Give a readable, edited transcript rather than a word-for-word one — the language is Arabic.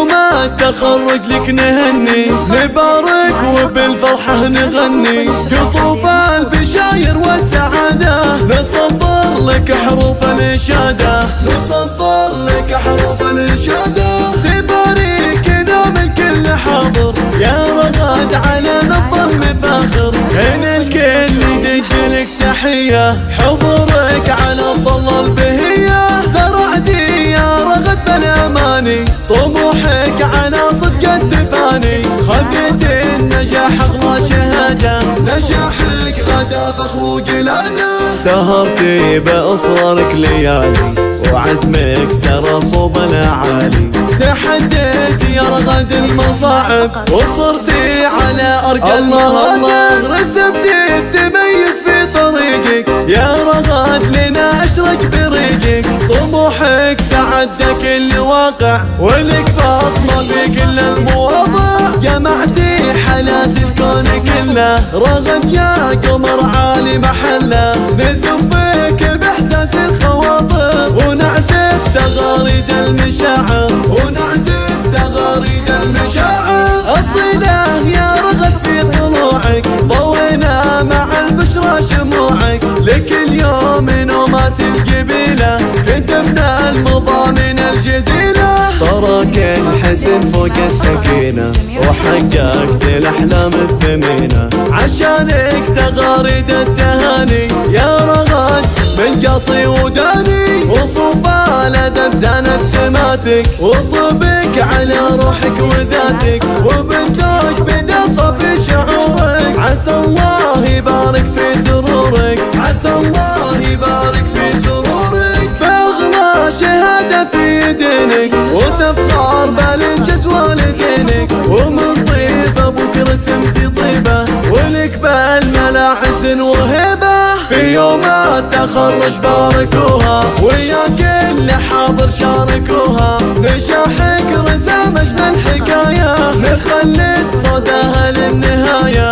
يوم التخرج لك نهني، نبارك وبالفرحة نغني، قطوف البشاير والسعادة، نسطر لك حروف الإشادة، نسطر لك حروف الإشادة، تباركنا من كل حاضر، يا رغد على نبض المفاخر، هنا الكل يدق لك تحية، حضورك على الظل البهية، زرعتي يا رغد بالأماني، طموحك على صدق التفاني، خذيت النجاح اغلى شهادة، نجاحك غدا فخر وقلادة، سهرتي بأصرارك ليالي، وعزمك سرى صوب الأعالي، تحديت يا رغد المصاعب، وصرتي على أرقى المراتب، رسمتي التميز في طريقك، يا رغد لنا أشرق بريقك، طموحك تعدى كل واقع، ولك بصمة في كل المواضع، جمعتي حالات الكون كله، رغد يا قمر عالي محله، نزفك بإحساس الخواطر، ونعزف تغاريد المشاعر، ونعزف تغاريد المشاعر، أصيله يا رغد في طلوعك، ضوينا مع البشرى شموعك، لك اليوم نوماس القبيلة، كنت من المضامن الجزيلة، تراك الحسن فوق السكينة، وحققت الأحلام الثمينة، عشانك تغاريد التهاني، يا رغد من قصي وداني، وصوف الأدب زانت سماتك، وطبك على روحك وذاتك، وبالذوق بدا صفي شعورك، عسى الله يبارك في سرورك، عسى الله يبارك في سرورك، باغلى شهادة في دينك، وتفخر بالانجاز والدينك، ومن طيف ابوك رسمتي طيبة، ولك بالملا حسن وهبة، في يوم التخرج باركوها، ويا كل حاضر شاركوها، نجاحك رسم اجمل حكاية، نخلد صداها للنهاية،